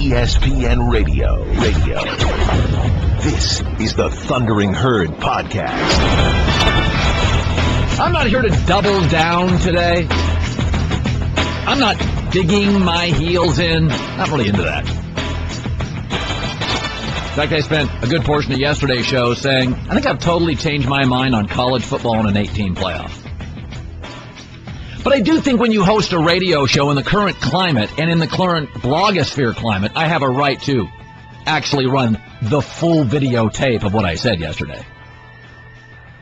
ESPN Radio. This is the Thundering Herd Podcast. I'm not here to double down today. I'm not digging my heels in. Not really into that. In fact, I spent a good portion of yesterday's show saying, I think I've totally changed my mind on college football in an 18 playoff. But I do think when you host a radio show in the current climate and in the current blogosphere climate, I have a right to actually run the full videotape of what I said yesterday.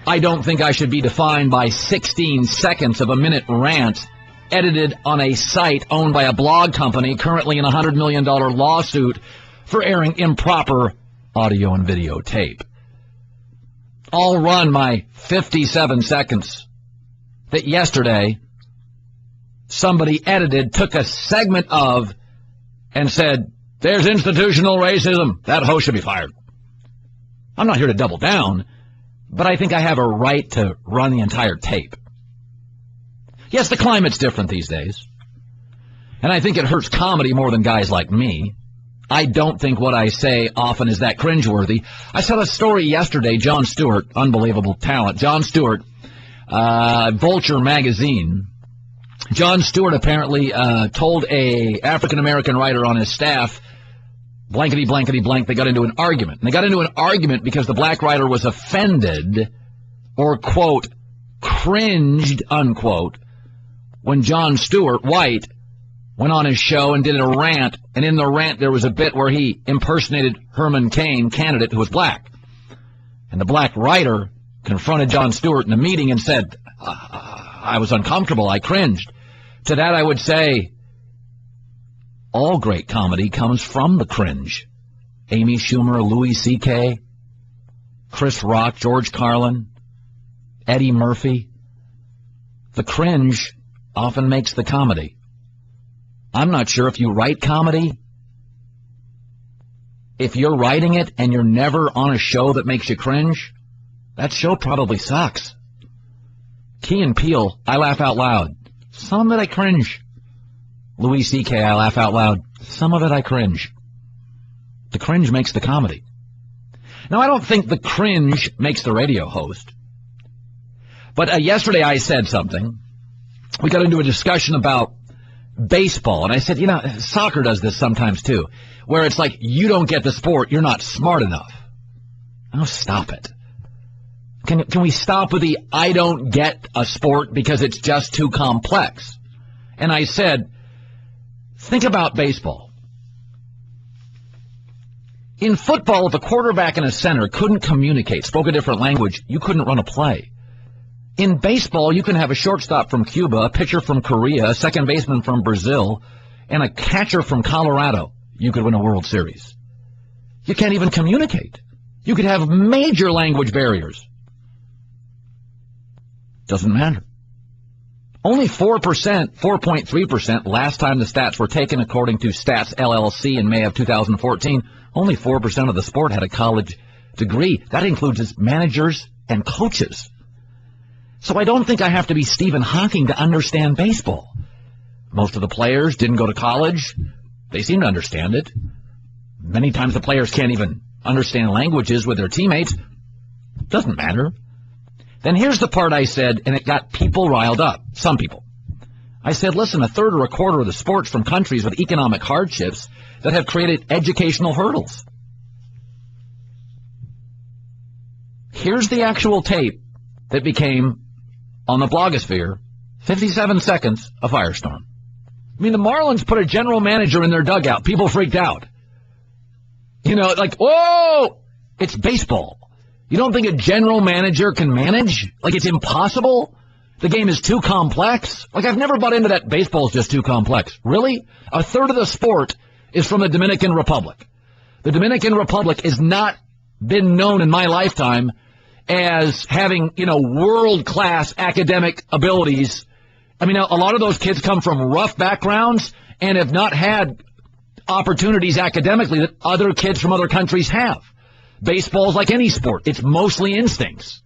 I don't think I should be defined by 16 seconds of a minute rant edited on a site owned by a blog company currently in a $100 million lawsuit for airing improper audio and videotape. I'll run my 57 seconds that yesterday somebody edited, took a segment of, and said, there's institutional racism. That host should be fired. I'm not here to double down, but I think I have a right to run the entire tape. Yes, the climate's different these days, and I think it hurts comedy more than guys like me. I don't think what I say often is that cringeworthy. I saw a story yesterday, Jon Stewart, unbelievable talent, Jon Stewart, Vulture magazine. Jon Stewart apparently told a African-American writer on his staff, blankety, blankety, blank, they got into an argument. And they got into an argument because the black writer was offended or, quote, cringed, unquote, when Jon Stewart, white, went on his show and did a rant, and in the rant there was a bit where he impersonated Herman Cain, candidate who was black. And the black writer confronted Jon Stewart in a meeting and said, I was uncomfortable, I cringed. To that I would say, all great comedy comes from the cringe. Amy Schumer, Louis C.K., Chris Rock, George Carlin, Eddie Murphy. The cringe often makes the comedy. I'm not sure if you write comedy, if you're writing it and you're never on a show that makes you cringe, that show probably sucks. Key and Peele, I laugh out loud. Some of it I cringe. Louis C.K., I laugh out loud. Some of it I cringe. The cringe makes the comedy. Now, I don't think the cringe makes the radio host. But yesterday I said something. We got into a discussion about baseball, and I said, soccer does this sometimes too, where it's like, you don't get the sport, you're not smart enough. Oh, stop it. Can we stop with the I don't get a sport because it's just too complex? And I said, think about baseball. In football, if a quarterback and a center couldn't communicate, spoke a different language, you couldn't run a play. In baseball, you can have a shortstop from Cuba, a pitcher from Korea, a second baseman from Brazil, and a catcher from Colorado. You could win a World Series. You can't even communicate. You could have major language barriers. Doesn't matter. Only 4%, 4.3%, last time the stats were taken according to Stats LLC in May of 2014, only 4% of the sport had a college degree. That includes its managers and coaches. So I don't think I have to be Stephen Hawking to understand baseball. Most of the players didn't go to college. They seem to understand it. Many times the players can't even understand languages with their teammates. Doesn't matter. Then here's the part I said, and it got people riled up. Some people. I said, listen, a third or a quarter of the sports from countries with economic hardships that have created educational hurdles. Here's the actual tape that became, on the blogosphere, 57 seconds, a firestorm. I mean, the Marlins put a general manager in their dugout. People freaked out. Whoa! It's baseball. You don't think a general manager can manage? Like, it's impossible? The game is too complex? Like, I've never bought into that baseball's just too complex. Really? A third of the sport is from the Dominican Republic. The Dominican Republic has not been known in my lifetime as having, world-class academic abilities. I mean, a lot of those kids come from rough backgrounds and have not had opportunities academically that other kids from other countries have. Baseball's like any sport. It's mostly instincts.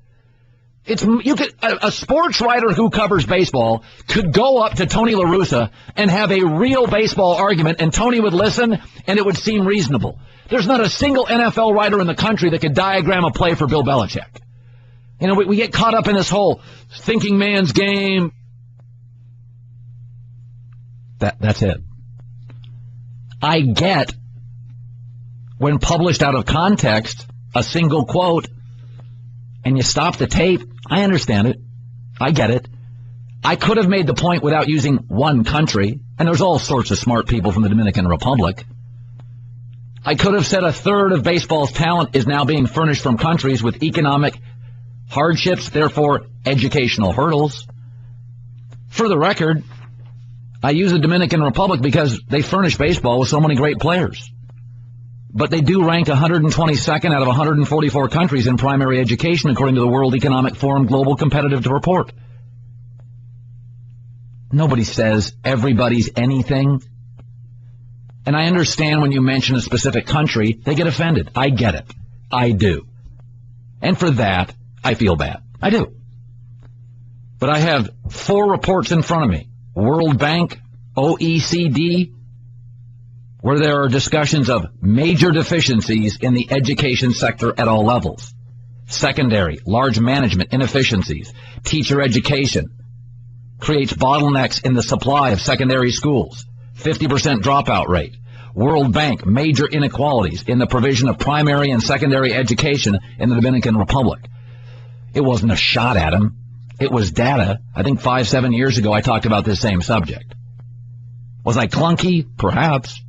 A sports writer who covers baseball could go up to Tony La Russa and have a real baseball argument, and Tony would listen, and it would seem reasonable. There's not a single NFL writer in the country that could diagram a play for Bill Belichick. You know, we get caught up in this whole thinking man's game. That's it. I get when published out of context, a single quote, and you stop the tape. I understand it. I get it. I could have made the point without using one country, and there's all sorts of smart people from the Dominican Republic. I could have said a third of baseball's talent is now being furnished from countries with economic hardships, therefore educational hurdles. For the record, I use the Dominican Republic because they furnish baseball with so many great players. But they do rank 122nd out of 144 countries in primary education, according to the World Economic Forum Global Competitive Report. Nobody says everybody's anything. And I understand when you mention a specific country, they get offended. I get it. I do. And for that, I feel bad. I do. But I have 4 reports in front of me. World Bank, OECD, where there are discussions of major deficiencies in the education sector at all levels. Secondary, large management inefficiencies, teacher education, creates bottlenecks in the supply of secondary schools, 50% dropout rate. World Bank, major inequalities in the provision of primary and secondary education in the Dominican Republic. It wasn't a shot at him. It was data. I think 5-7 years ago I talked about this same subject. Was I clunky? Perhaps.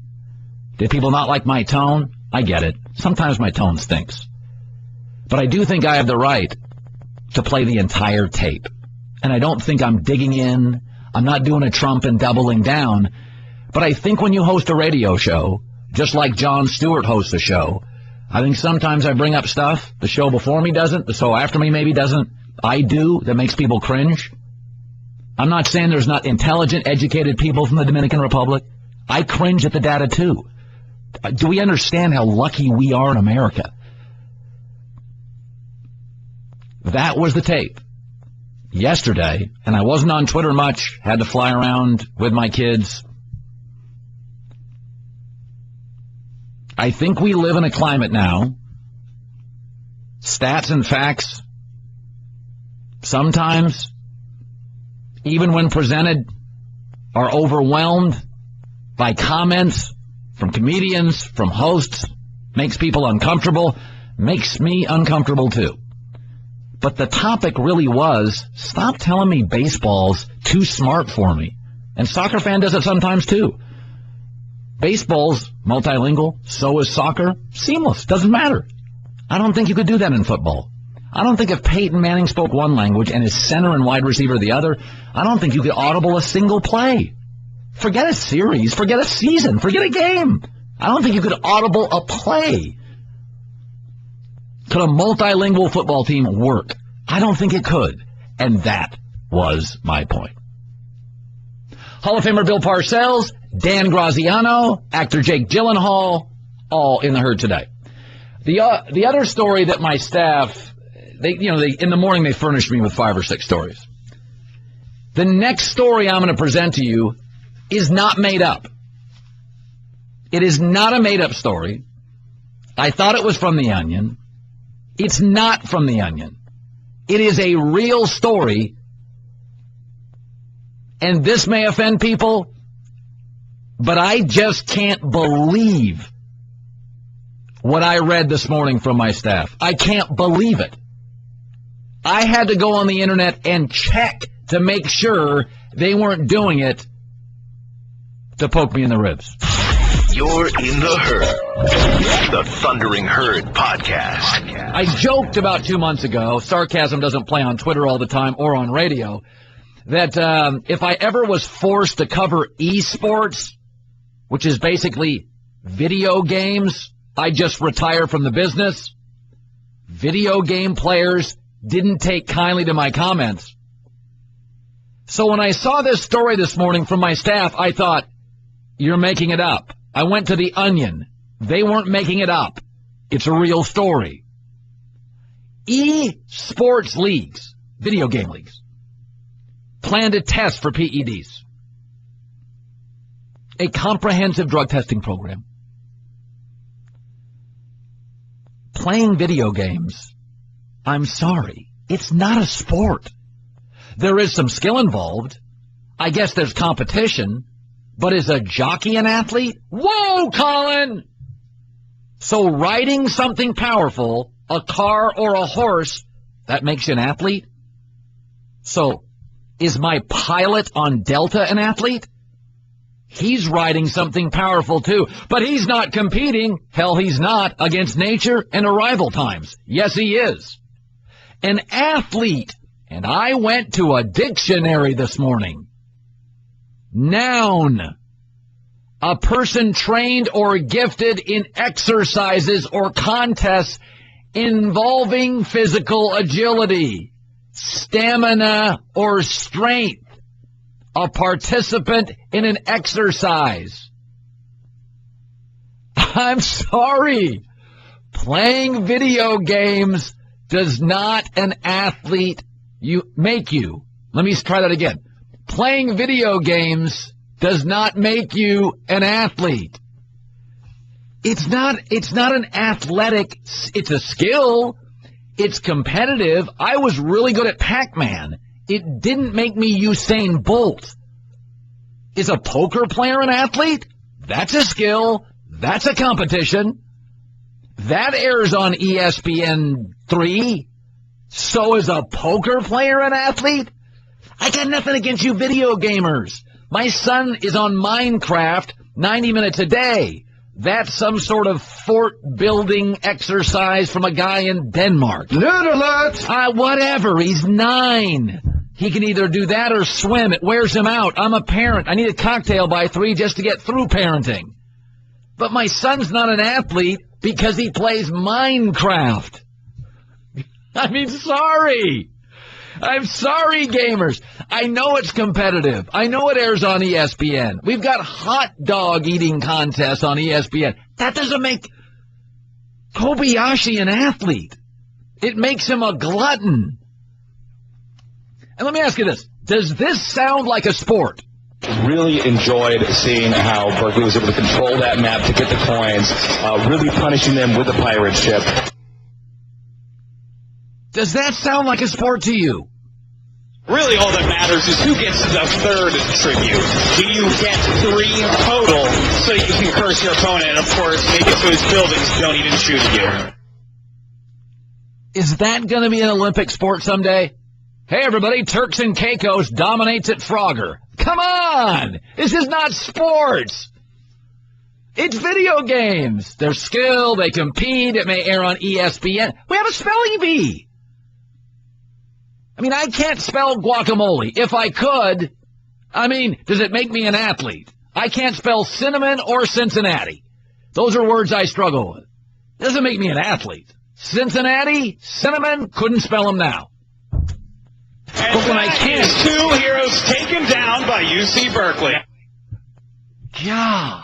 Did people not like my tone? I get it. Sometimes my tone stinks. But I do think I have the right to play the entire tape. And I don't think I'm digging in. I'm not doing a Trump and doubling down. But I think when you host a radio show, just like Jon Stewart hosts a show, I think sometimes I bring up stuff the show before me doesn't, the show after me maybe doesn't. I do. That makes people cringe. I'm not saying there's not intelligent, educated people from the Dominican Republic. I cringe at the data too. Do we understand how lucky we are in America? That was the tape yesterday, and I wasn't on Twitter much, had to fly around with my kids. I think we live in a climate now, stats and facts, sometimes, even when presented, are overwhelmed by comments from comedians, from hosts, makes people uncomfortable, makes me uncomfortable too. But the topic really was, stop telling me baseball's too smart for me. And soccer fan does it sometimes too. Baseball's multilingual, so is soccer, seamless, doesn't matter. I don't think you could do that in football. I don't think if Peyton Manning spoke one language and his center and wide receiver the other, I don't think you could audible a single play. Forget a series, forget a season, forget a game. I don't think you could audible a play. Could a multilingual football team work? I don't think it could. And that was my point. Hall of Famer Bill Parcells, Dan Graziano, actor Jake Gyllenhaal, all in the herd today. The other story that my staff, they in the morning they furnished me with 5 or 6 stories. The next story I'm going to present to you is not made up. It is not a made-up story. I thought it was from The Onion. It's not from The Onion. It is a real story, and this may offend people, but I just can't believe what I read this morning from my staff. I can't believe it. I had to go on the internet and check to make sure they weren't doing it to poke me in the ribs. You're in the herd. The Thundering Herd Podcast. I joked about 2 months ago, sarcasm doesn't play on Twitter all the time or on radio, that if I ever was forced to cover esports, which is basically video games, I'd just retire from the business. Video game players didn't take kindly to my comments. So when I saw this story this morning from my staff, I thought, you're making it up. I went to The Onion. They weren't making it up. It's a real story. E-sports leagues, video game leagues. Plan to test for PEDs. A comprehensive drug testing program. Playing video games, I'm sorry, it's not a sport. There is some skill involved. I guess there's competition. But is a jockey an athlete? Whoa, Colin! So riding something powerful, a car or a horse, that makes you an athlete? So, is my pilot on Delta an athlete? He's riding something powerful too, but he's not competing, hell he's not, against nature and arrival times. Yes, he is. An athlete, and I went to a dictionary this morning. Noun. A person trained or gifted in exercises or contests involving physical agility, stamina, or strength. A participant in an exercise. I'm sorry. Playing video games does not an athlete make you. Let me try that again. Playing video games does not make you an athlete. It's not an athletic, it's a skill. It's competitive. I was really good at Pac-Man. It didn't make me Usain Bolt. Is a poker player an athlete? That's a skill. That's a competition. That airs on ESPN 3. So is a poker player an athlete? I got nothing against you video gamers. My son is on Minecraft 90 minutes a day. That's some sort of fort-building exercise from a guy in Denmark. Nerd alert! Whatever. He's 9. He can either do that or swim. It wears him out. I'm a parent. I need a cocktail by 3 just to get through parenting. But my son's not an athlete because he plays Minecraft. I mean, sorry. I'm sorry, gamers. I know it's competitive. I know it airs on ESPN. We've got hot dog eating contests on ESPN. That doesn't make Kobayashi an athlete. It makes him a glutton. And let me ask you this. Does this sound like a sport? Really enjoyed seeing how Berkeley was able to control that map to get the coins, really punishing them with the pirate ship. Does that sound like a sport to you? Really, all that matters is who gets the third tribute. Do you get 3 total so you can curse your opponent and, of course, make it so his buildings don't even shoot at you? Is that going to be an Olympic sport someday? Hey, everybody, Turks and Caicos dominates at Frogger. Come on! This is not sports! It's video games. They're skilled, they compete, it may air on ESPN. We have a spelling bee! I mean, I can't spell guacamole. If I could, does it make me an athlete? I can't spell cinnamon or Cincinnati. Those are words I struggle with. It doesn't make me an athlete. Cincinnati, cinnamon, couldn't spell them now. And but when I can, is 2 heroes taken down by UC Berkeley. Yeah.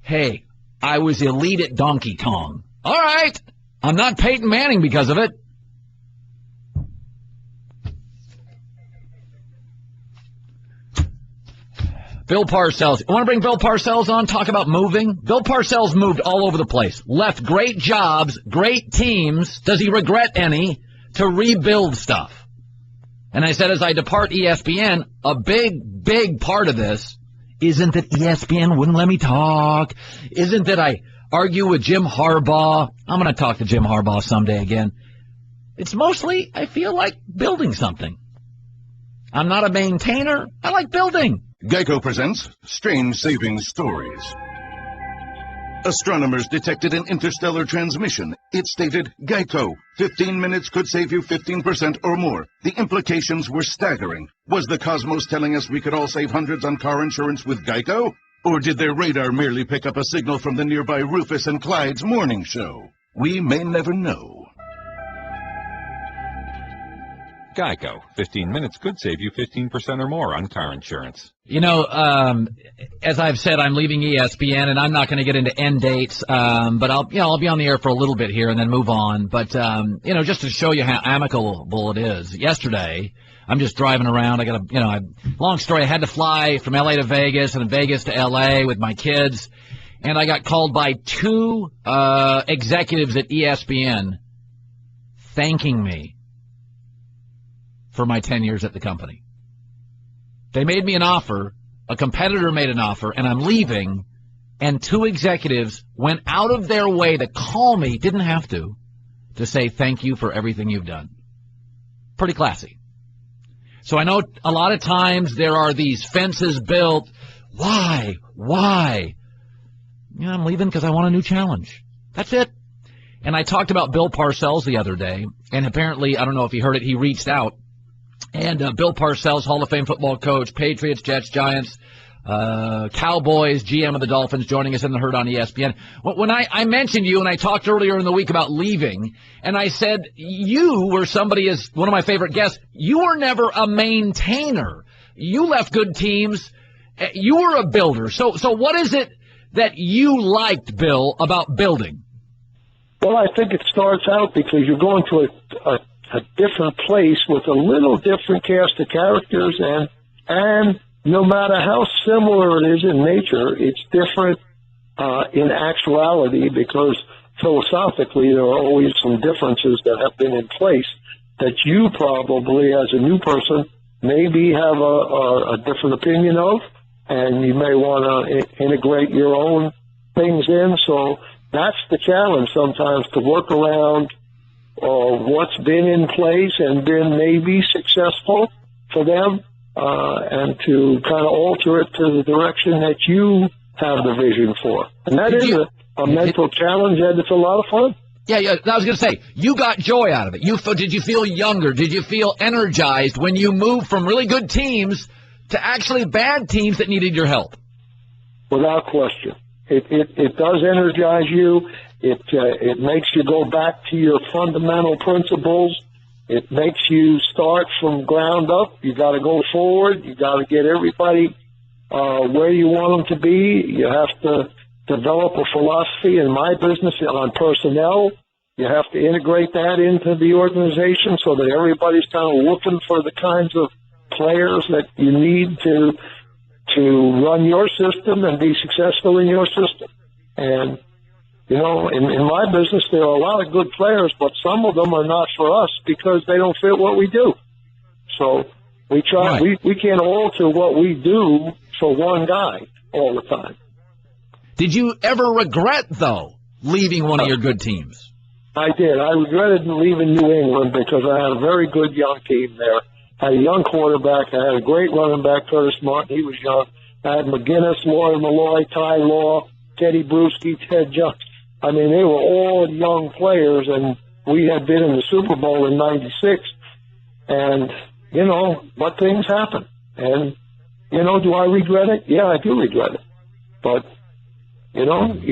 Hey, I was elite at Donkey Kong. All right. I'm not Peyton Manning because of it. Bill Parcells. You want to bring Bill Parcells on? Talk about moving? Bill Parcells moved all over the place. Left great jobs, great teams. Does he regret any? To rebuild stuff. And I said, as I depart ESPN, a big part of this isn't that ESPN wouldn't let me talk. Isn't that I argue with Jim Harbaugh. I'm going to talk to Jim Harbaugh someday again. It's mostly, I feel like building something. I'm not a maintainer. I like building. Geico presents Strange Saving Stories. Astronomers detected an interstellar transmission. It stated, Geico, 15 minutes could save you 15% or more. The implications were staggering. Was the cosmos telling us we could all save hundreds on car insurance with Geico? Or did their radar merely pick up a signal from the nearby Rufus and Clyde's morning show? We may never know. Geico. 15 minutes could save you 15% or more on car insurance. You know, as I've said, I'm leaving ESPN, and I'm not going to get into end dates, but I'll be on the air for a little bit here and then move on. But, just to show you how amicable it is, yesterday, I'm just driving around. I got long story. I had to fly from L.A. to Vegas and Vegas to L.A. with my kids, and I got called by two executives at ESPN thanking me for my 10 years at the company. They made me an offer, a competitor made an offer, and I'm leaving, and two executives went out of their way to call me, didn't have to say thank you for everything you've done. Pretty classy. So I know a lot of times there are these fences built. Why? I'm leaving because I want a new challenge. That's it. And I talked about Bill Parcells the other day, and apparently, I don't know if you heard it, he reached out. And Bill Parcells, Hall of Fame football coach, Patriots, Jets, Giants, Cowboys, GM of the Dolphins, joining us in the Herd on ESPN. When I mentioned you, and I talked earlier in the week about leaving, and I said you were somebody, as one of my favorite guests, you were never a maintainer. You left good teams. You were a builder. So what is it that you liked, Bill, about building? Well, I think it starts out because you're going to a different place with a little different cast of characters, and no matter how similar it is in nature, it's different in actuality, because philosophically there are always some differences that have been in place that you probably, as a new person, maybe have a different opinion of, and you may want to integrate your own things in. So that's the challenge sometimes, to work around what's been in place and been maybe successful for them, and to kind of alter it to the direction that you have the vision for. And that is a mental challenge, and it's a lot of fun. Yeah, I was going to say, you got joy out of it. Did you feel younger? Did you feel energized when you moved from really good teams to actually bad teams that needed your help? Without question. It does energize you. It makes you go back to your fundamental principles. It makes you start from ground up. You got to go forward. You got to get everybody where you want them to be. You have to develop a philosophy. In my business, on personnel, you have to integrate that into the organization so that everybody's kind of looking for the kinds of players that you need to run your system and be successful in your system. And in my business, there are a lot of good players, but some of them are not for us because they don't fit what we do. So we try. Right. We can't alter what we do for one guy all the time. Did you ever regret, though, leaving one of your good teams? I did. I regretted leaving New England because I had a very good young team there. I had a young quarterback. I had a great running back, Curtis Martin. He was young. I had McGinnis, Lloyd Malloy, Ty Law, Teddy Bruschi, Ted Jones. I mean, they were all young players, and we had been in the Super Bowl in '96. And, but things happen. And, do I regret it? Yeah, I do regret it. But, you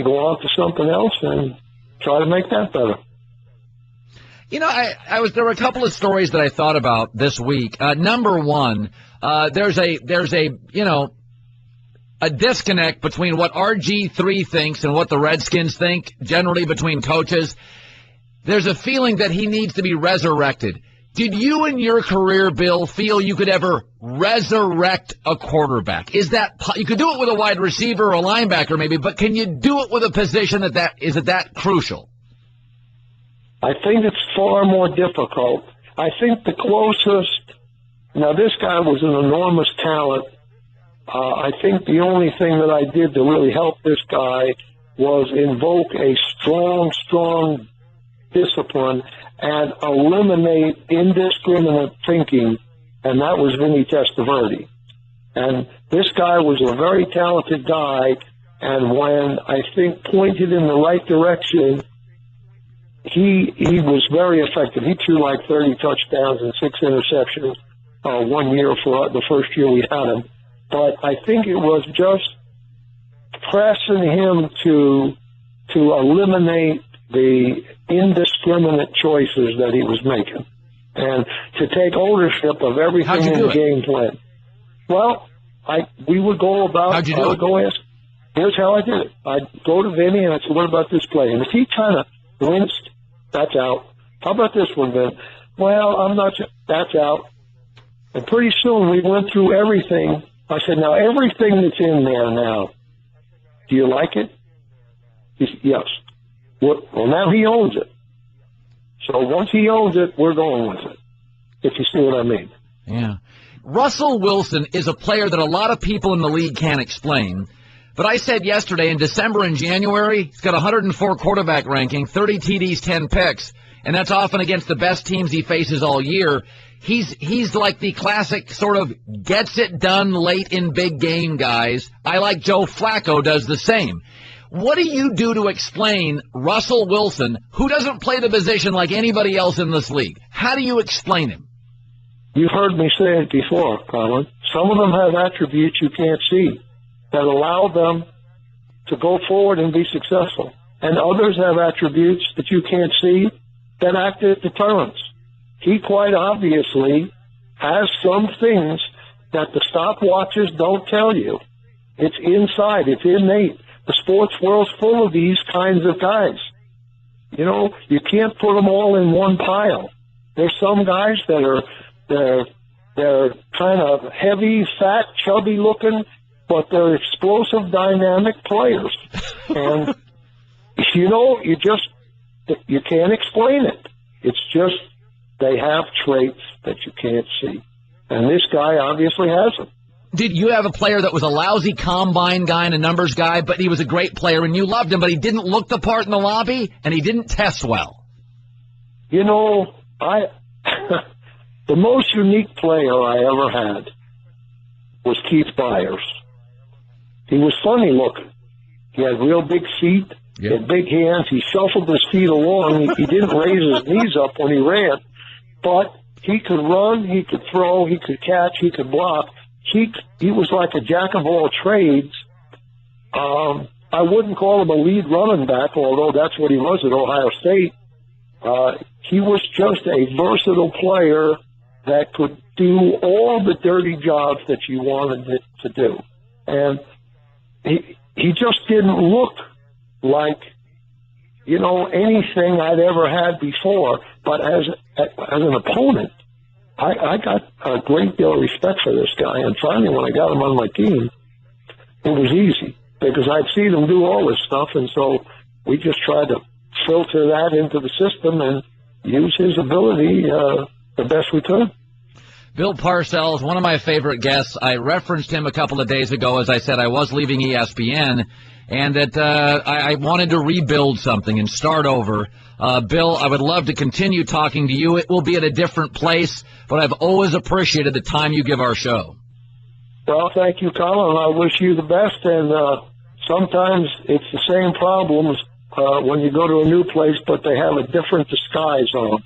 go on to something else and try to make that better. There were a couple of stories that I thought about this week. Number one, there's a disconnect between what RG3 thinks and what the Redskins think, generally between coaches. There's a feeling that he needs to be resurrected. Did you in your career, Bill, feel you could ever resurrect a quarterback? Is that you could do it with a wide receiver or a linebacker maybe, but can you do it with a position that crucial? I think it's far more difficult. I think the closest, now this guy was an enormous talent. I think the only thing that I did to really help this guy was invoke a strong discipline and eliminate indiscriminate thinking, and that was Vinny Testaverde. And this guy was a very talented guy, and when I think pointed in the right direction, he was very effective. He threw like 30 touchdowns and 6 interceptions 1 year for the first year we had him. But I think it was just pressing him to eliminate the indiscriminate choices that he was making. and to take ownership of everything in the game plan. Well, we would go about. How'd you do it? Go ask. Here's how I did it. I'd go to Vinny and I'd say, "What about this play?" And if he kind of winced, that's out. How about this one, Vin? Well, I'm not sure. That's out. And pretty soon we went through everything. I said, "Now everything that's in there now, do you like it?" He said, "Yes." Well, now he owns it. So once he owns it, we're going with it, if you see what I mean. Yeah. Russell Wilson is a player that a lot of people in the league can't explain. But I said yesterday, in December and January, he's got 104 quarterback ranking, 30 TDs, 10 picks, and that's often against the best teams he faces all year. He's like the classic sort of gets it done late in big game guys. I like Joe Flacco does the same. What do you do to explain Russell Wilson, who doesn't play the position like anybody else in this league? How do you explain him? You've heard me say it before, Colin. Some of them have attributes you can't see that allow them to go forward and be successful. And others have attributes that you can't see that act as deterrents. He quite obviously has some things that the stopwatches don't tell you. It's inside. It's innate. The sports world's full of these kinds of guys. You know, you can't put them all in one pile. There's some guys that are they're kind of heavy, fat, chubby looking, but they're explosive, dynamic players. And you know, you can't explain it. It's just they have traits that you can't see. And this guy obviously has them. Did you have a player that was a lousy combine guy and a numbers guy, but he was a great player and you loved him, but he didn't look the part in the lobby and he didn't test well? You know, the most unique player I ever had was Keith Byers. He was funny looking. He had real big feet. He had big hands. He shuffled his feet along. He didn't raise his knees up when he ran, but he could run, he could throw, he could catch, he could block. He was like a jack of all trades. I wouldn't call him a lead running back, although that's what he was at Ohio State. He was just a versatile player that could do all the dirty jobs that you wanted it to do. And he just didn't look like, you know, anything I'd ever had before. But as an opponent, I got a great deal of respect for this guy. And finally, when I got him on my team, it was easy because I'd seen him do all this stuff. And so we just tried to filter that into the system and use his ability the best we could. Bill Parcells, one of my favorite guests. I referenced him a couple of days ago. As I said, I was leaving ESPN, and that I wanted to rebuild something and start over. Bill, I would love to continue talking to you. It will be at a different place, but I've always appreciated the time you give our show. Well, thank you, Colin. I wish you the best, and sometimes it's the same problems when you go to a new place, but they have a different disguise on,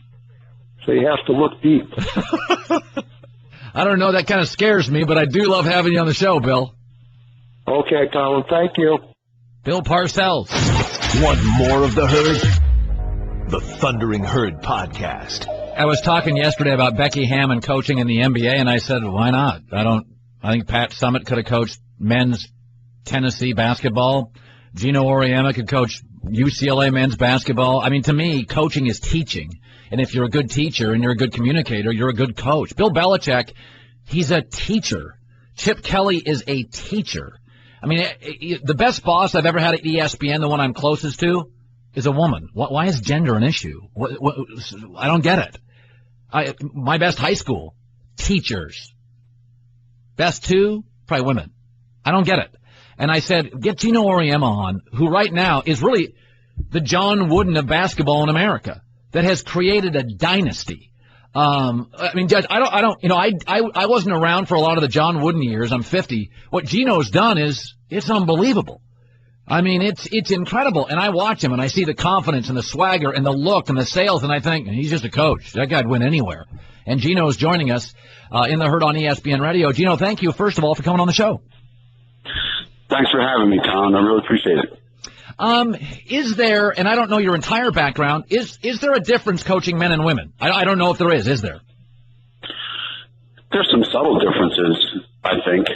so you have to look deep. I don't know, that kind of scares me, but I do love having you on the show, Bill. Okay, Colin, thank you. Bill Parcells. Want more of the Herd? The Thundering Herd Podcast. I was talking yesterday about Becky Hammon coaching in the NBA, and I said, why not? I think Pat Summitt could have coached men's Tennessee basketball. Geno Auriemma could coach UCLA men's basketball. I mean, to me, coaching is teaching. And if you're a good teacher and you're a good communicator, you're a good coach. Bill Belichick, he's a teacher. Chip Kelly is a teacher. I mean, the best boss I've ever had at ESPN, the one I'm closest to, is a woman. Why is gender an issue? I don't get it. My best high school, teachers. Best two, probably women. I don't get it. And I said, get Geno Auriemma on, who right now is really the John Wooden of basketball in America, that has created a dynasty. I mean, Judge, I wasn't around for a lot of the John Wooden years. I'm 50. What Geno's done it's unbelievable. I mean, it's incredible. And I watch him and I see the confidence and the swagger and the look and the sales, and I think he's just a coach. That guy'd win anywhere. And Geno's joining us in the Herd on ESPN Radio. Geno, thank you, first of all, for coming on the show. Thanks for having me, Colin. I really appreciate it. Is there, and I don't know your entire background, is there a difference coaching men and women? I don't know if there is there? There's some subtle differences, I think.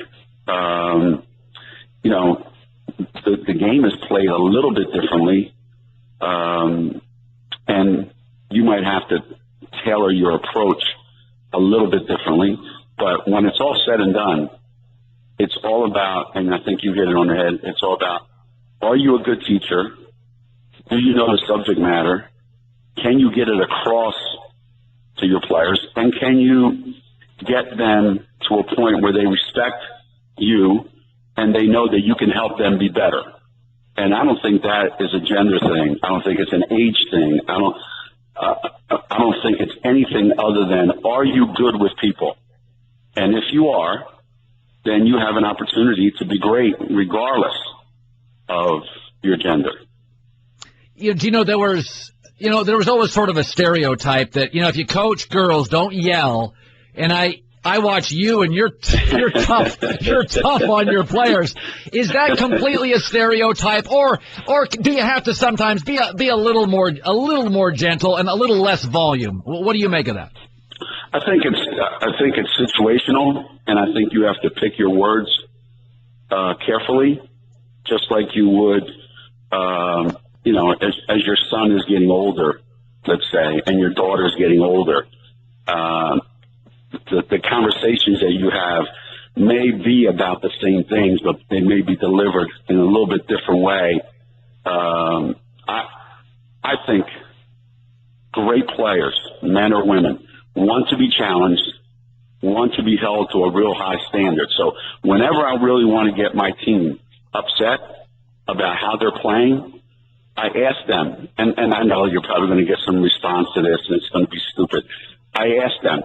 The game is played a little bit differently, and you might have to tailor your approach a little bit differently. But when it's all said and done, it's all about, and I think you hit it on the head, it's all about, are you a good teacher? Do you know the subject matter? Can you get it across to your players? And can you get them to a point where they respect you and they know that you can help them be better? And I don't think that is a gender thing. I don't think it's an age thing. I don't think it's anything other than, are you good with people? And if you are, then you have an opportunity to be great regardless of your gender. Geno, there was always sort of a stereotype that, if you coach girls, don't yell. And I watch you, and you're tough. You're tough on your players. Is that completely a stereotype, or do you have to sometimes be a little more gentle and a little less volume? What do you make of that? I think it's situational, and I think you have to pick your words carefully, just like you would, as your son is getting older, let's say, and your daughter is getting older. The conversations that you have may be about the same things, but they may be delivered in a little bit different way. I think great players, men or women, want to be challenged, want to be held to a real high standard. So whenever I really want to get my team upset about how they're playing, I ask them, and I know you're probably going to get some response to this, and it's going to be stupid. I ask them,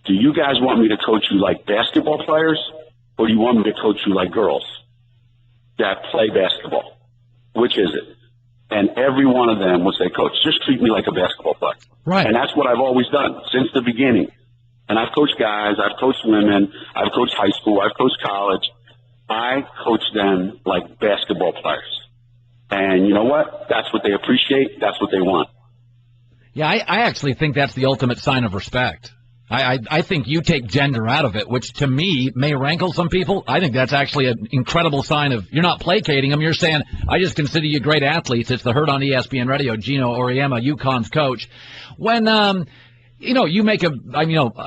do you guys want me to coach you like basketball players, or do you want me to coach you like girls that play basketball? Which is it? And every one of them will say, Coach, just treat me like a basketball player. Right. And that's what I've always done since the beginning. And I've coached guys, I've coached women, I've coached high school, I've coached college. I coach them like basketball players. And you know what? That's what they appreciate. That's what they want. Yeah, I actually think that's the ultimate sign of respect. I think you take gender out of it, which to me may rankle some people. I think that's actually an incredible sign of you're not placating them. You're saying, I just consider you great athletes. It's the Herd on ESPN Radio. Geno Auriemma, UConn's coach. When, you make a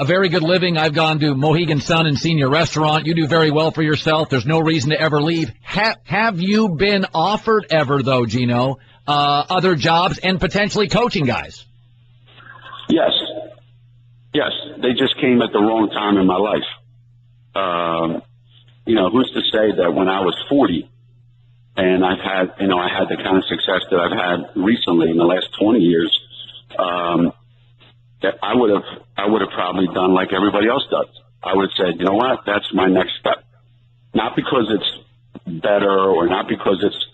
very good living. I've gone to Mohegan Sun and seen your restaurant. You do very well for yourself. There's no reason to ever leave. Have you been offered ever, though, Geno, other jobs and potentially coaching guys? Yes, they just came at the wrong time in my life. Who's to say that when I was 40 and I had the kind of success that I've had recently in the last 20 years, that I would have probably done like everybody else does. I would have said, you know what, that's my next step. Not because it's better or not because it's,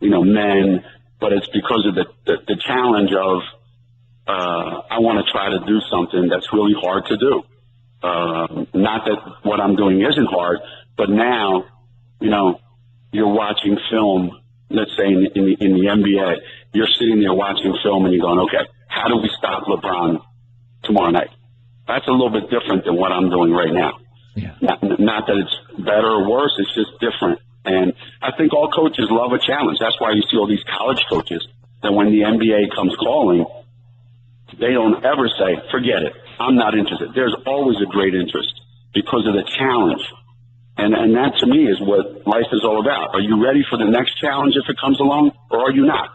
men, but it's because of the challenge of, I want to try to do something that's really hard to do. Not that what I'm doing isn't hard, but now, you're watching film, let's say in the NBA, you're sitting there watching film and you're going, okay, how do we stop LeBron tomorrow night? That's a little bit different than what I'm doing right now. Yeah. Not that it's better or worse, it's just different. And I think all coaches love a challenge. That's why you see all these college coaches that when the NBA comes calling, they don't ever say, forget it, I'm not interested. There's always a great interest because of the challenge. And that, to me, is what life is all about. Are you ready for the next challenge if it comes along, or are you not?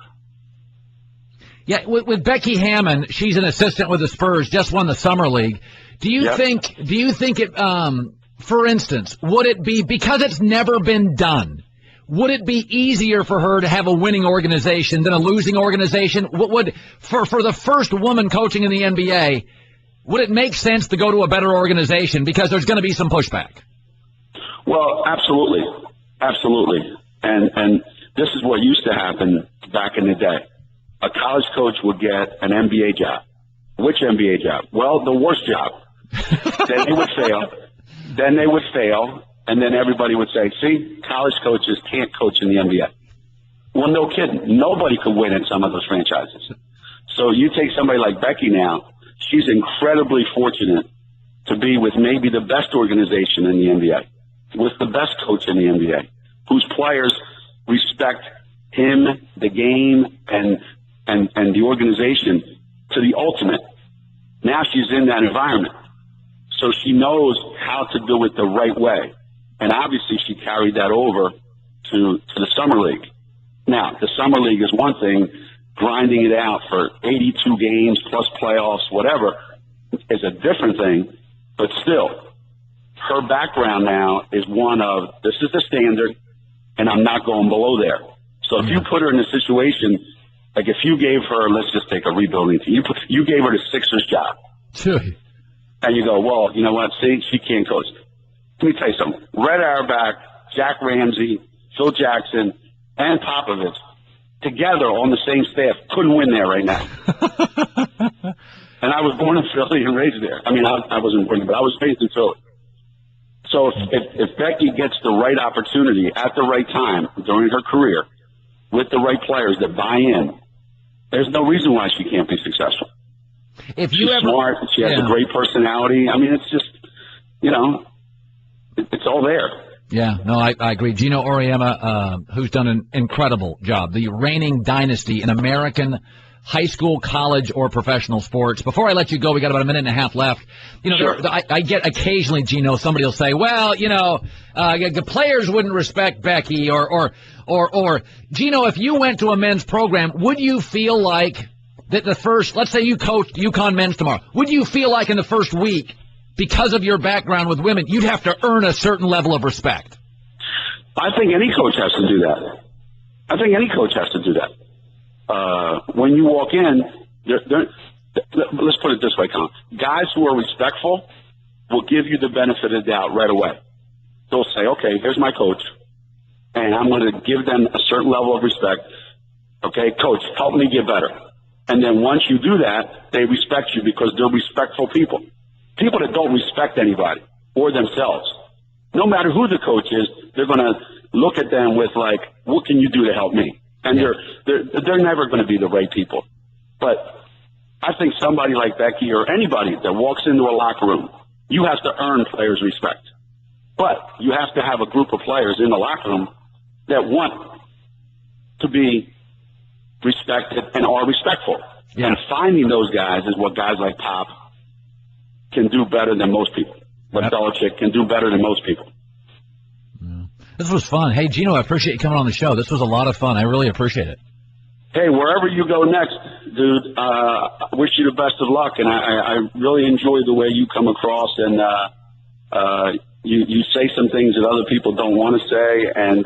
Yeah, with Becky Hammon, she's an assistant with the Spurs, just won the Summer League. Do you think it, for instance, would it be, because it's never been done, would it be easier for her to have a winning organization than a losing organization? For the first woman coaching in the NBA, would it make sense to go to a better organization because there's going to be some pushback? Well, absolutely. And this is what used to happen back in the day. A college coach would get an NBA job. Which NBA job? Well, the worst job. Then they would fail. And then everybody would say, see, college coaches can't coach in the NBA. Well, no kidding. Nobody could win in some of those franchises. So you take somebody like Becky now, she's incredibly fortunate to be with maybe the best organization in the NBA, with the best coach in the NBA, whose players respect him, the game, and the organization to the ultimate. Now she's in that environment. So she knows how to do it the right way. And obviously she carried that over to the Summer League. Now, the Summer League is one thing. Grinding it out for 82 games plus playoffs, whatever, is a different thing. But still, her background now is one of, this is the standard, and I'm not going below there. So if you put her in a situation, like if you gave her, let's just take a rebuilding team, you gave her the Sixers job. And you go, well, you know what, see, she can't coach. Let me tell you something. Red Auerbach, Jack Ramsey, Phil Jackson, and Popovich, together on the same staff, couldn't win there right now. And I was born in Philly and raised there. I mean, I wasn't born, but I was raised in Philly. So if Becky gets the right opportunity at the right time during her career with the right players that buy in, there's no reason why she can't be successful. She's smart. She has a great personality. I mean, it's just, you know, it's all there. Yeah, no, I agree. Geno Auriemma, who's done an incredible job, the reigning dynasty in American high school, college, or professional sports. Before I let you go, we got about a minute and a half left. You know, Sure. I get occasionally, Geno, somebody will say, well, you know, the players wouldn't respect Becky, or Geno, if you went to a men's program, would you feel like that the first, let's say you coach UConn men's tomorrow, would you feel like in the first week, because of your background with women, you'd have to earn a certain level of respect? I think any coach has to do that. When you walk in, let's put it this way, Colin. Guys who are respectful will give you the benefit of the doubt right away. They'll say, okay, here's my coach, and I'm going to give them a certain level of respect. Okay, coach, help me get better. And then once you do that, they respect you because they're respectful people. People that don't respect anybody or themselves, no matter who the coach is, they're going to look at them with like, what can you do to help me? And they're never going to be the right people. But I think somebody like Becky or anybody that walks into a locker room, you have to earn players' respect. But you have to have a group of players in the locker room that want to be respected and are respectful. Yeah. And finding those guys is what guys like Pop can do better than most people. What Belichick can do better than most people. This was fun. Hey, Geno, I appreciate you coming on the show. This was a lot of fun. I really appreciate it. Hey, wherever you go next, dude, I wish you the best of luck. And I really enjoy the way you come across, and you say some things that other people don't want to say. And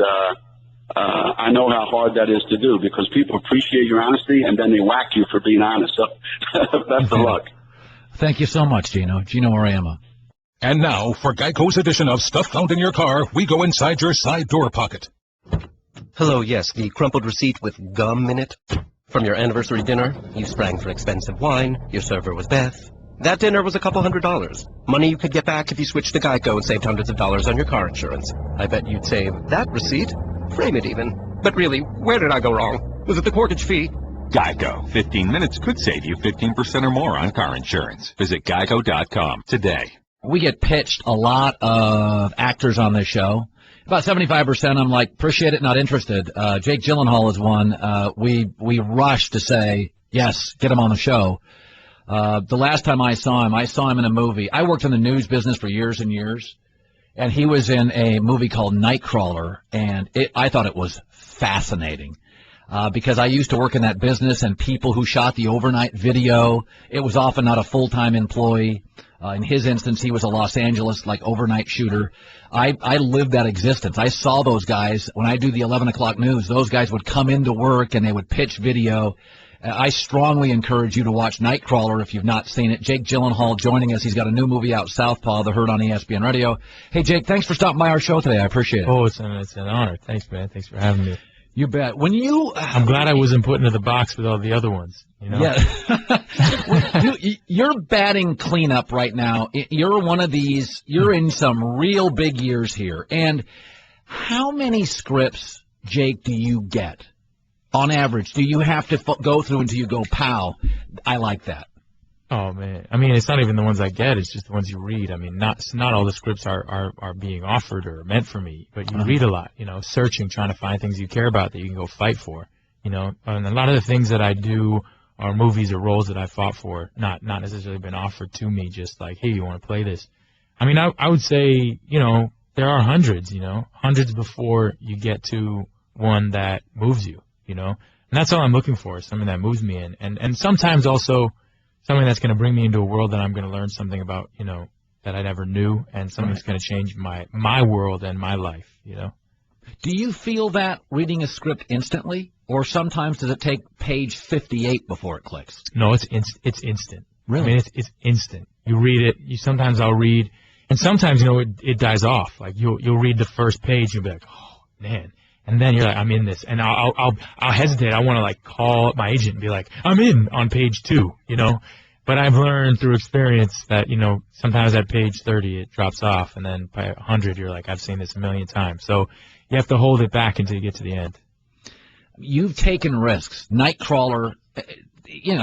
I know how hard that is to do because people appreciate your honesty, and then they whack you for being honest. So best of luck. Thank you so much, Geno. Geno Auriemma. And now, for Geico's edition of Stuff Found in Your Car, we go inside your side door pocket. Hello, yes, the crumpled receipt with gum in it. From your anniversary dinner, you sprang for expensive wine, your server was Beth. That dinner was a couple $100. Money you could get back if you switched to Geico and saved hundreds of dollars on your car insurance. I bet you'd save that receipt, frame it even. But really, where did I go wrong? Was it the mortgage fee? Geico. 15 minutes could save you 15% or more on car insurance. Visit geico.com today. We get pitched a lot of actors on this show. About 75%, I'm like, appreciate it, not interested. Jake Gyllenhaal is one. We rush to say, yes, get him on the show. The last time I saw him in a movie. I worked in the news business for years and years, and he was in a movie called Nightcrawler, and I thought it was fascinating. Because I used to work in that business, and people who shot the overnight video, it was often not a full-time employee. In his instance, he was a Los Angeles, overnight shooter. I lived that existence. I saw those guys. When I do the 11 o'clock news, those guys would come into work, and they would pitch video. I strongly encourage you to watch Nightcrawler if you've not seen it. Jake Gyllenhaal joining us. He's got a new movie out, Southpaw, The Herd on ESPN Radio. Hey, Jake, thanks for stopping by our show today. I appreciate it. Oh, it's an honor. Thanks, man. Thanks for having me. You bet. When you, I'm glad I wasn't put into the box with all the other ones. You know? Yeah. You're batting cleanup right now. You're one of these. You're in some real big years here. And how many scripts, Jake, do you get on average, do you have to go through until you go, pow, I like that? Oh, man. I mean, it's not even the ones I get. It's just the ones you read. I mean, not all the scripts are being offered or meant for me, but you read a lot, searching, trying to find things you care about that you can go fight for, and a lot of the things that I do are movies or roles that I fought for, not necessarily been offered to me, just like, hey, you want to play this? I mean, I would say, there are hundreds, hundreds before you get to one that moves you, and that's all I'm looking for, something that moves me in, and sometimes also something that's going to bring me into a world that I'm going to learn something about, that I never knew, and something that's going to change my world and my life, Do you feel that reading a script instantly, or sometimes does it take page 58 before it clicks? No, it's instant. Really? I mean, it's instant. You read it. Sometimes I'll read, and sometimes it dies off. Like you'll read the first page, you'll be like, oh man, and then you're like, I'm in this, and I'll hesitate. I want to like call my agent and be like, I'm in on page 2, But I've learned through experience that sometimes at page 30 it drops off, and then by 100 you're like, I've seen this a million times. So you have to hold it back until you get to the end. You've taken risks. Nightcrawler,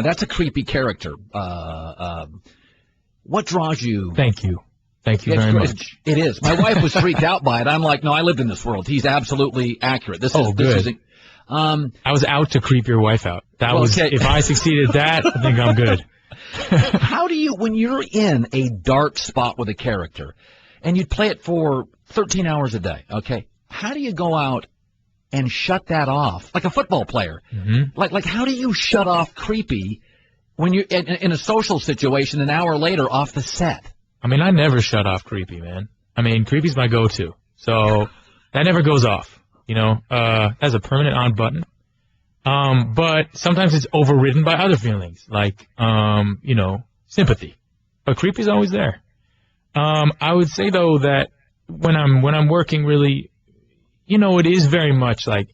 that's a creepy character. What draws you? Thank you very much. It is. My wife was freaked out by it. I'm like, no, I lived in this world. He's absolutely accurate. This is. I was out to creep your wife out. If I succeeded that, I think I'm good. How do you, when you're in a dark spot with a character, and you play it for 13 hours a day, okay, how do you go out and shut that off, like a football player? Mm-hmm. Like how do you shut off creepy when you're in a social situation an hour later off the set? I mean, I never shut off creepy, man. I mean, creepy's my go-to, so that never goes off. That's a permanent on button. But sometimes it's overridden by other feelings, like, sympathy. But creepy's always there. I would say, though, that when I'm working really, it is very much like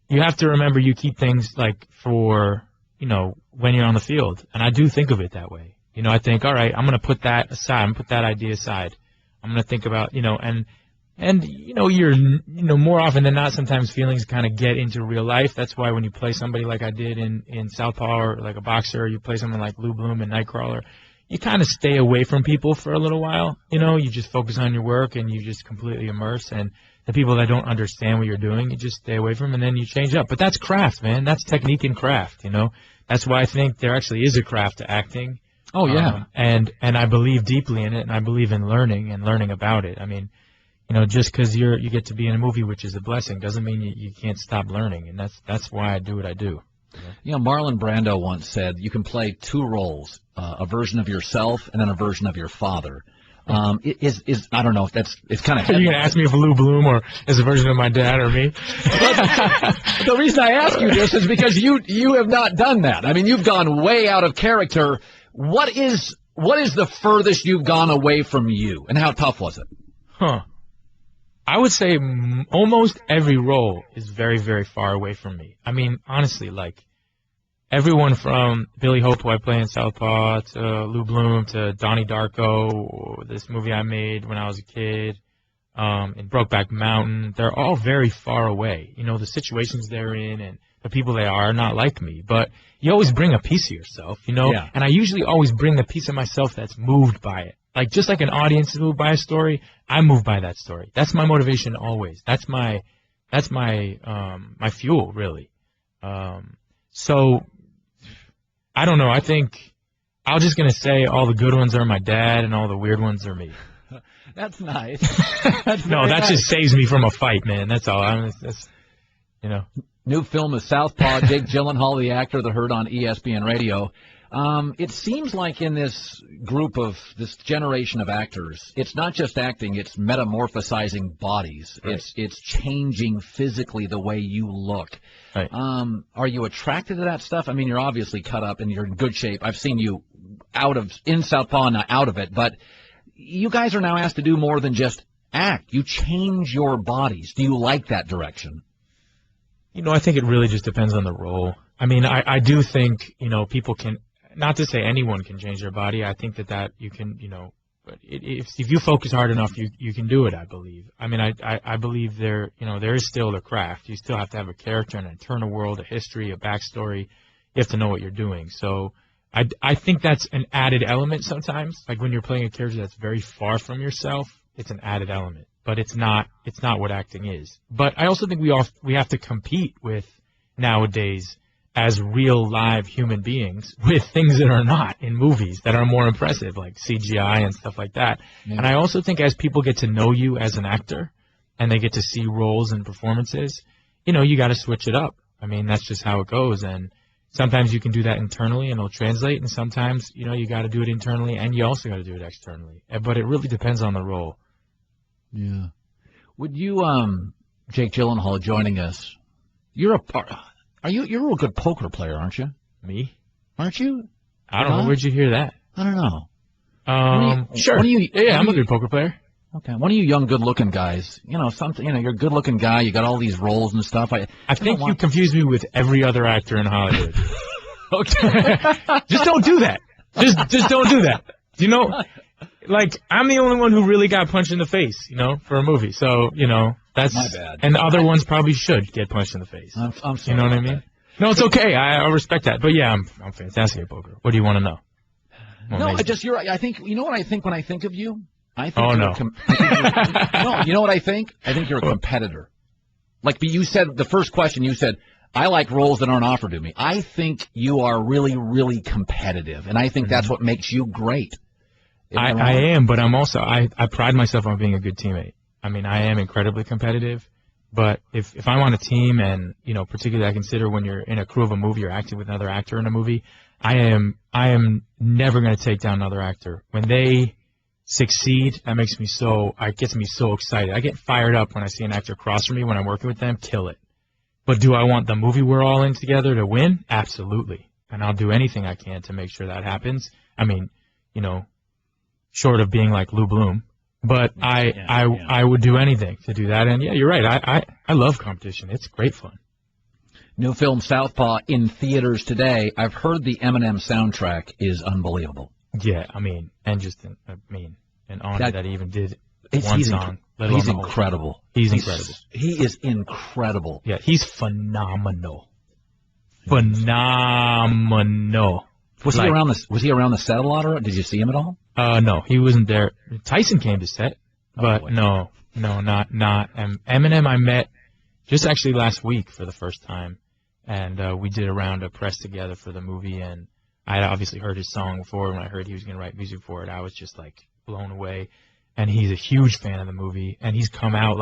you have to remember you keep things like for, when you're on the field. And I do think of it that way. I think, all right, I'm going to put that aside. I'm going to put that idea aside. I'm going to think about, and you're, more often than not, sometimes feelings kind of get into real life. That's why when you play somebody like I did in Southpaw, or like a boxer, or you play someone like Lou Bloom in Nightcrawler, you kind of stay away from people for a little while. You just focus on your work and you just completely immerse. And the people that don't understand what you're doing, you just stay away from, and then you change up. But that's craft, man. That's technique and craft. That's why I think there actually is a craft to acting. Oh yeah. And I believe deeply in it, and I believe in learning about it. I mean, just because you get to be in a movie, which is a blessing, doesn't mean you can't stop learning, and that's why I do what I do. Marlon Brando once said you can play two roles, a version of yourself and then a version of your father. I don't know if it's kind of. Are you gonna ask me if Lou Bloom or is a version of my dad or me? The reason I ask you this is because you have not done that. I mean, you've gone way out of character. What is the furthest you've gone away from you, and how tough was it? I would say almost every role is very, very far away from me. I mean, honestly, like everyone from Billy Hope, who I play in Southpaw, to Lou Bloom, to Donnie Darko, this movie I made when I was a kid, in Brokeback Mountain, they're all very far away. The situations they're in and the people they are not like me. But you always bring a piece of yourself, Yeah. And I usually always bring the piece of myself that's moved by it. Like, just like an audience is moved by a story, I'm moved by that story. That's my motivation always. That's my fuel, really. So, I don't know. I think I'm just going to say all the good ones are my dad and all the weird ones are me. That's nice. Just saves me from a fight, man. That's all. New film is Southpaw. Jake Gyllenhaal, the actor that heard on ESPN Radio. It seems like in this group of this generation of actors, it's not just acting; it's metamorphosizing bodies. Right. It's changing physically the way you look. Right. Are you attracted to that stuff? I mean, you're obviously cut up and you're in good shape. I've seen you in Southpaw and out of it, but you guys are now asked to do more than just act. You change your bodies. Do you like that direction? I think it really just depends on the role. I mean, I do think, people can, not to say anyone can change their body. I think that you can, But if you focus hard enough, you can do it, I believe. I mean, I believe there is still the craft. You still have to have a character, an internal world, a history, a backstory. You have to know what you're doing. So I think that's an added element sometimes. Like when you're playing a character that's very far from yourself, it's an added element. But it's not what acting is. But I also think we have to compete with nowadays as real live human beings with things that are not in movies that are more impressive, like CGI and stuff like that. Yeah. And I also think as people get to know you as an actor and they get to see roles and performances, you got to switch it up. I mean, that's just how it goes. And sometimes you can do that internally and it'll translate, and sometimes, you got to do it internally and you also got to do it externally. But it really depends on the role. Yeah. Would you, Jake Gyllenhaal joining us, you're a real good poker player, aren't you? Me? Aren't you? I don't know. Where'd you hear that? I don't know. Sure. I'm a good poker player. Okay. One of you young, good-looking guys, you're a good-looking guy. You got all these roles and stuff. I think you confuse me with every other actor in Hollywood. Okay. Just don't do that. Just don't do that. Like, I'm the only one who really got punched in the face, for a movie. So, that's my bad. And the other ones probably should get punched in the face. I'm sorry. You know what I mean? No, it's okay. I respect that. But yeah, I'm fantastic at poker. What do you want to know? I think, what I think when I think of you? I think no. No, you know what I think? I think you're a competitor. Like you said, the first question you said, I like roles that aren't offered to me. I think you are really, really competitive. And I think that's what makes you great. I am, but I'm also, I pride myself on being a good teammate. I mean, I am incredibly competitive, but if I'm on a team and, particularly I consider when you're in a crew of a movie or acting with another actor in a movie, I am never going to take down another actor. When they succeed, that makes me it gets me so excited. I get fired up when I see an actor cross from me when I'm working with them, kill it. But do I want the movie we're all in together to win? Absolutely. And I'll do anything I can to make sure that happens. I mean, short of being like Lou Bloom, but I would do anything to do that. And yeah, you're right. I love competition. It's great fun. New film Southpaw in theaters today. I've heard the Eminem soundtrack is unbelievable. Yeah, an honor that he even did one song. He's incredible. He's incredible. He is incredible. Yeah, he's phenomenal. Phenomenal. Was he around the set a lot, or did you see him at all? No, he wasn't there. Tyson came to set, but no, not. Eminem I met just actually last week for the first time, and we did a round of press together for the movie, and I had obviously heard his song before. When I heard he was going to write music for it, I was just like blown away. And he's a huge fan of the movie, and he's come out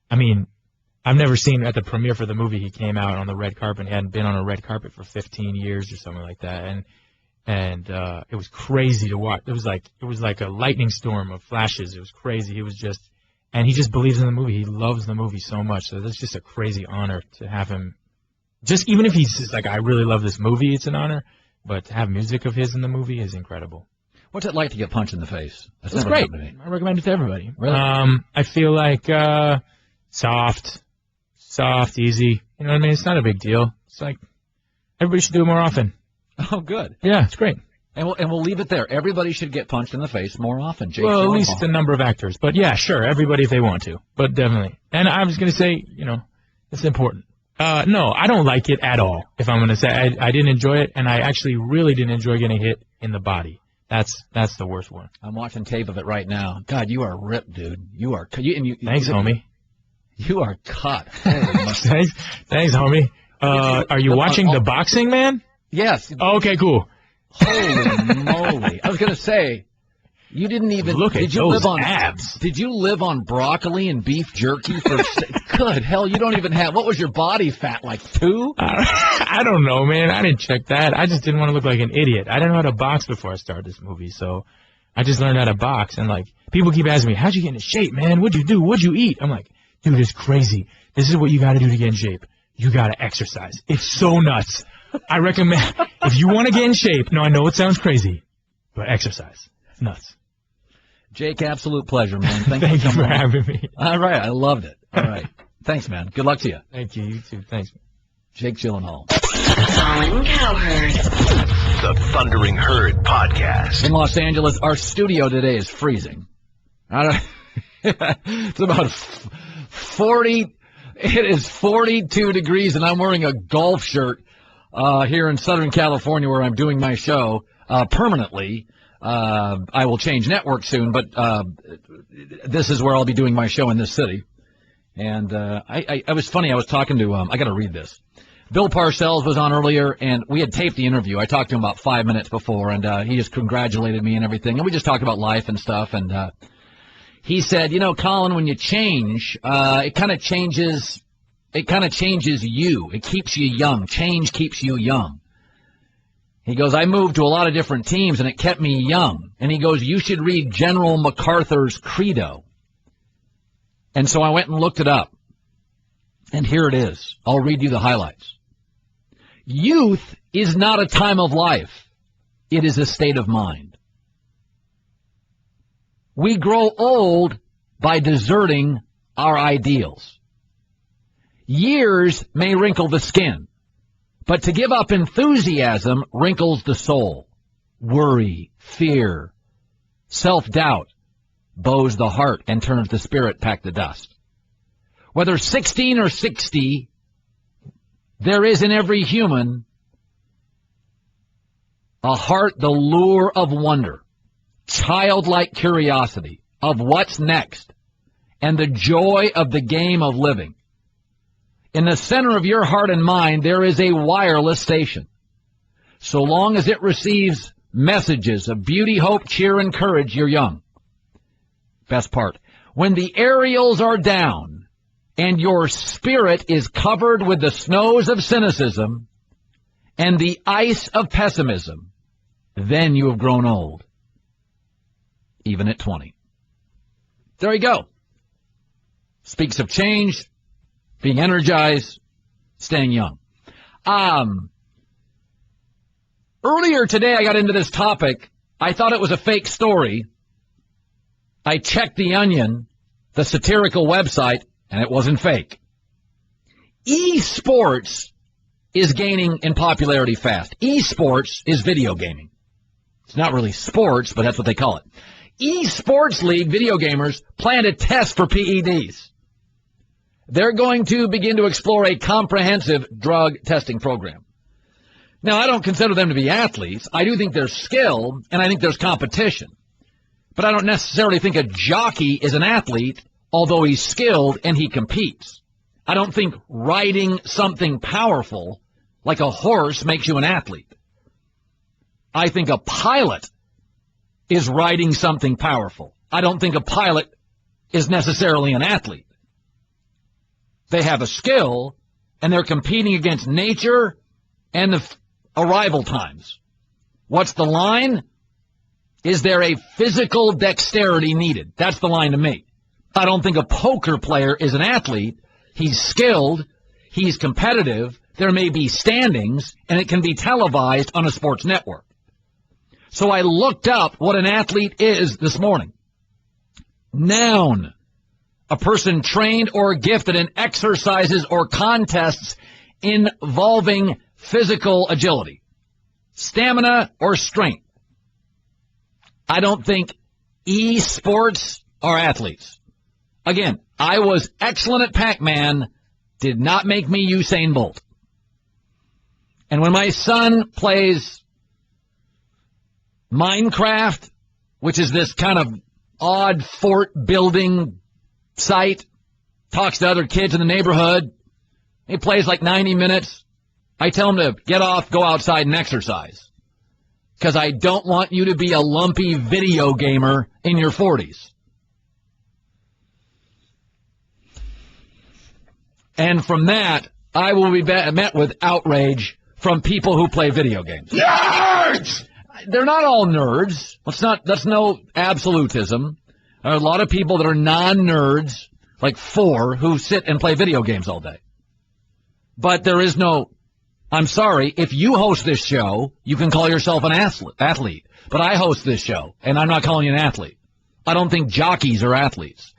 I've never seen at the premiere for the movie. He came out on the red carpet. He hadn't been on a red carpet for 15 years or something like that, and it was crazy to watch. It was like a lightning storm of flashes. It was crazy. He just believes in the movie. He loves the movie so much. So that's just a crazy honor to have him. Just even if he's just like, I really love this movie, it's an honor. But to have music of his in the movie is incredible. What's it like to get punched in the face? It's great. I recommend it to everybody. Really? I feel like soft, easy. You know what I mean? It's not a big deal. It's like everybody should do it more often. Oh, good. Yeah, it's great. And we'll leave it there. Everybody should get punched in the face more often. Jake Gyllenhaal. At least the number of actors. But yeah, sure, everybody if they want to. But definitely. And I was going to say, it's important. No, I don't like it at all. If I'm going to say I didn't enjoy it, and I actually really didn't enjoy getting hit in the body. That's the worst one. I'm watching tape of it right now. God, you are ripped, dude. You are. Thanks, homie. You are cut. Thanks, homie. Are you watching the boxing, man? Yes. Oh, okay, cool. Holy moly! I was going to say. You didn't even look at did you those live on abs. Did you live on broccoli and beef jerky for good hell? You don't even have. What was your body fat, like 2? I don't know, man. I didn't check that. I just didn't want to look like an idiot. I didn't know how to box before I started this movie, so I just learned how to box. And people keep asking me, "How'd you get in shape, man? What'd you do? What'd you eat?" I'm like, "Dude, it's crazy. This is what you got to do to get in shape. You got to exercise. It's so nuts. I recommend if you want to get in shape. No, I know it sounds crazy, but exercise. It's nuts." Jake, absolute pleasure, man. Thank you for having me. All right, I loved it. All right. Thanks, man. Good luck to you. Thank you. You too. Thanks. Jake Gyllenhaal. Colin Cowherd. The Thundering Herd Podcast. In Los Angeles, our studio today is freezing. It's about 40. It is 42 degrees, and I'm wearing a golf shirt here in Southern California where I'm doing my show permanently. I will change network soon, but this is where I'll be doing my show in this city. And I was funny. I was talking to I got to read this. Bill Parcells was on earlier, and we had taped the interview. I talked to him about 5 minutes before, and he just congratulated me and everything. And we just talked about life and stuff. And he said, you know, Colin, when you change, it kind of changes. It kind of changes you. It keeps you young. Change keeps you young. He goes, I moved to a lot of different teams, and it kept me young. And he goes, you should read General MacArthur's Credo. And so I went and looked it up. And here it is. I'll read you the highlights. Youth is not a time of life. It is a state of mind. We grow old by deserting our ideals. Years may wrinkle the skin, but to give up enthusiasm wrinkles the soul. Worry, fear, self-doubt bows the heart and turns the spirit back to dust. Whether 16 or 60, there is in every human a heart, the lure of wonder, childlike curiosity of what's next, and the joy of the game of living. In the center of your heart and mind, there is a wireless station. So long as it receives messages of beauty, hope, cheer, and courage, you're young. Best part. When the aerials are down and your spirit is covered with the snows of cynicism and the ice of pessimism, then you have grown old, even at 20. There you go. Speaks of change, being energized, staying young. Earlier today, I got into this topic. I thought it was a fake story. I checked The Onion, the satirical website, and it wasn't fake. Esports is gaining in popularity fast. Esports is video gaming. It's not really sports, but that's what they call it. Esports League video gamers plan to test for PEDs. They're going to begin to explore a comprehensive drug testing program. Now, I don't consider them to be athletes. I do think there's skill, and I think there's competition. But I don't necessarily think a jockey is an athlete, although he's skilled and he competes. I don't think riding something powerful, like a horse, makes you an athlete. I think a pilot is riding something powerful. I don't think a pilot is necessarily an athlete. They have a skill, and they're competing against nature and the arrival times. What's the line? Is there a physical dexterity needed? That's the line to me. I don't think a poker player is an athlete. He's skilled. He's competitive. There may be standings, and it can be televised on a sports network. So I looked up what an athlete is this morning. Noun. A person trained or gifted in exercises or contests involving physical agility, stamina, or strength. I don't think esports are athletes. Again, I was excellent at Pac-Man, did not make me Usain Bolt. And when my son plays Minecraft, which is this kind of odd fort building site, talks to other kids in the neighborhood, he plays like 90 minutes. I tell him to get off, go outside and exercise. Because I don't want you to be a lumpy video gamer in your 40s. And from that, I will be met with outrage from people who play video games. Nerds! They're not all nerds. That's no absolutism. There are a lot of people that are non-nerds, like 4, who sit and play video games all day. But there is no, I'm sorry, if you host this show, you can call yourself an athlete. But I host this show, and I'm not calling you an athlete. I don't think jockeys are athletes.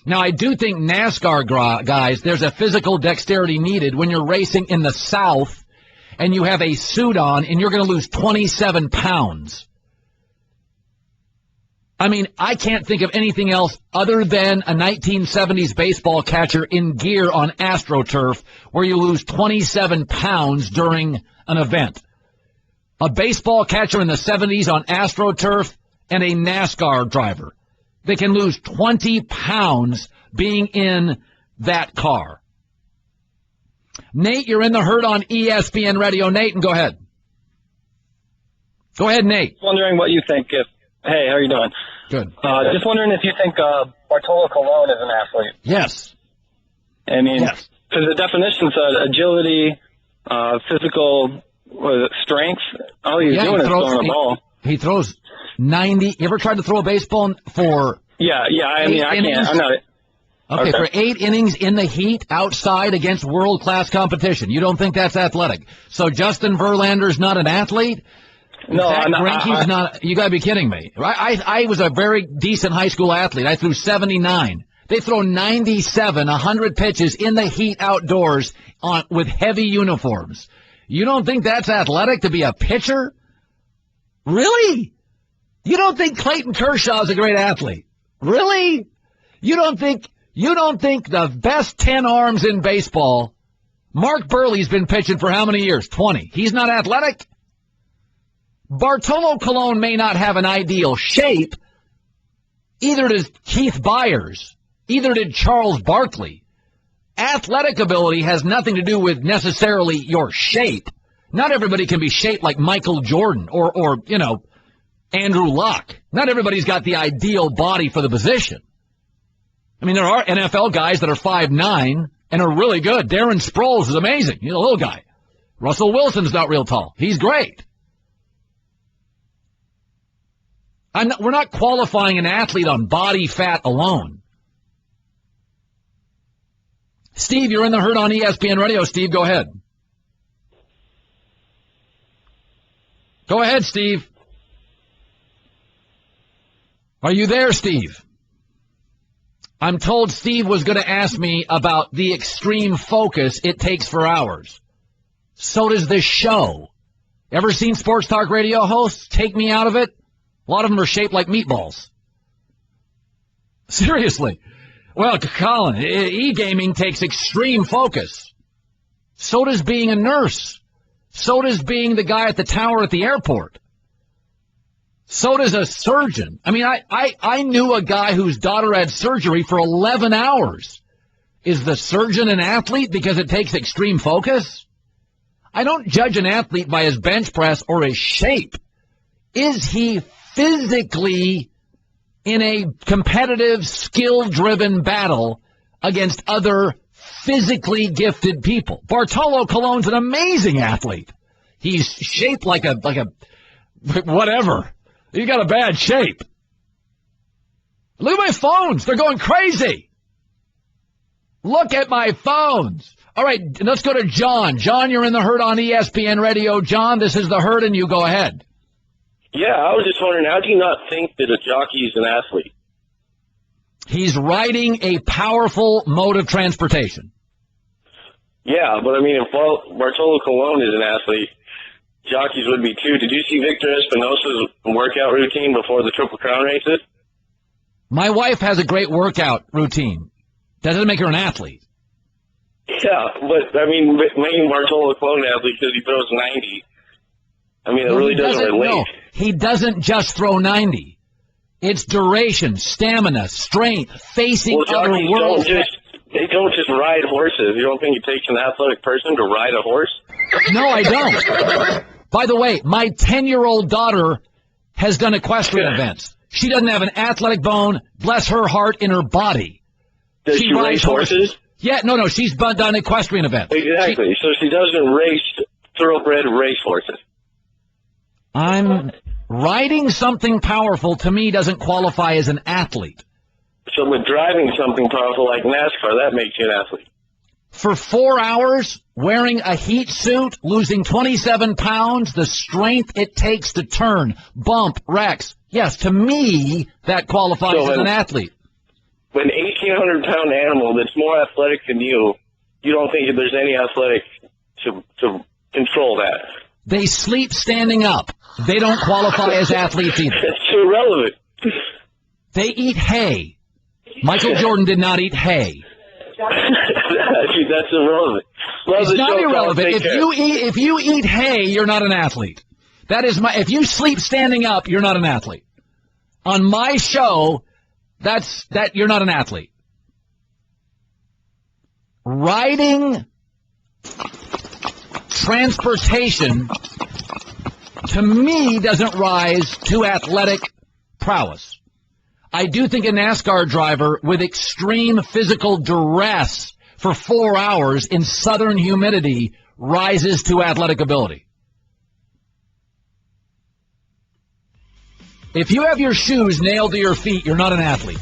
Now, I do think NASCAR guys, there's a physical dexterity needed when you're racing in the South and you have a suit on and you're going to lose 27 pounds. I mean, I can't think of anything else other than a 1970s baseball catcher in gear on AstroTurf where you lose 27 pounds during an event. A baseball catcher in the 70s on AstroTurf and a NASCAR driver. They can lose 20 pounds being in that car. Nate, you're in the herd on ESPN Radio. Nate, and go ahead. Go ahead, Nate. Wondering what you think. Hey, how are you doing? Good. Just wondering if you think Bartolo Colon is an athlete. Yes. I mean, because the definition said agility, physical strength. All he's doing is throwing a ball. He throws 90. You ever tried to throw a baseball for? Yeah. I mean, I can't. I'm not. Okay, for 8 innings in the heat outside against world-class competition. You don't think that's athletic? So Justin Verlander's not an athlete? No, I'm not. Greinke's not. You got to be kidding me. I was a very decent high school athlete. I threw 79. They throw 97, 100 pitches in the heat outdoors with heavy uniforms. You don't think that's athletic to be a pitcher? Really? You don't think Clayton Kershaw's a great athlete? Really? You don't think the best 10 arms in baseball, Mark Burley's been pitching for how many years? 20. He's not athletic? Bartolo Colon may not have an ideal shape. Either does Keith Byers. Either did Charles Barkley. Athletic ability has nothing to do with necessarily your shape. Not everybody can be shaped like Michael Jordan or Andrew Luck. Not everybody's got the ideal body for the position. I mean, there are NFL guys that are 5'9" and are really good. Darren Sproles is amazing. He's a little guy. Russell Wilson's not real tall. He's great. We're not qualifying an athlete on body fat alone. Steve, you're in the herd on ESPN Radio. Steve, go ahead. Go ahead, Steve. Are you there, Steve? I'm told Steve was going to ask me about the extreme focus it takes for hours. So does this show. Ever seen sports talk radio hosts take me out of it? A lot of them are shaped like meatballs. Seriously. Well, Colin, e-gaming takes extreme focus. So does being a nurse. So does being the guy at the tower at the airport. So does a surgeon. I mean, I knew a guy whose daughter had surgery for 11 hours. Is the surgeon an athlete because it takes extreme focus? I don't judge an athlete by his bench press or his shape. Is he physically in a competitive, skill-driven battle against other physically gifted people? Bartolo Colon's an amazing athlete. He's shaped like a whatever. You got a bad shape. Look at my phones. They're going crazy. Look at my phones. All right, let's go to John. John, you're in the herd on ESPN Radio. John, this is the herd, and you go ahead. Yeah, I was just wondering, how do you not think that a jockey is an athlete? He's riding a powerful mode of transportation. Yeah, but I mean, if Bartolo Colon is an athlete, jockeys would be too. Did you see Victor Espinosa's workout routine before the Triple Crown races? My wife has a great workout routine. That doesn't make her an athlete. Yeah, but I mean, making Bartolo Colon an athlete because he throws 90. I mean, it really doesn't relate. No, he doesn't just throw 90. It's duration, stamina, strength, facing other worlds. They don't just ride horses. You don't think it takes an athletic person to ride a horse? No, I don't. By the way, my 10-year-old daughter has done equestrian events. She doesn't have an athletic bone, bless her heart, in her body. Does she race horses? Yeah, no, she's done equestrian events. Exactly. So she doesn't race thoroughbred race horses. I'm riding something powerful, to me, doesn't qualify as an athlete. So with driving something powerful like NASCAR, that makes you an athlete. For 4 hours, wearing a heat suit, losing 27 pounds, the strength it takes to turn, bump, wrecks. Yes, to me, that qualifies as an athlete. When an 1,800-pound animal that's more athletic than you don't think that there's any athletic to control that? They sleep standing up. They don't qualify as athletes either. It's irrelevant. They eat hay. Michael Jordan did not eat hay. That's irrelevant. It's not irrelevant. If you eat hay, you're not an athlete. That is if you sleep standing up, you're not an athlete. On my show, you're not an athlete. Riding transportation, to me, doesn't rise to athletic prowess. I do think a NASCAR driver with extreme physical duress for 4 hours in southern humidity rises to athletic ability. If you have your shoes nailed to your feet, you're not an athlete.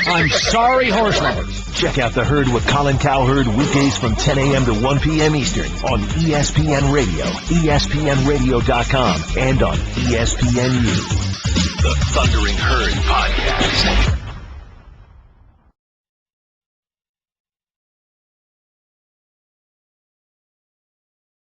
I'm sorry, horse lovers. Check out The Herd with Colin Cowherd weekdays from 10 a.m. to 1 p.m. Eastern on ESPN Radio, ESPNRadio.com, and on ESPNU. The Thundering Herd Podcast.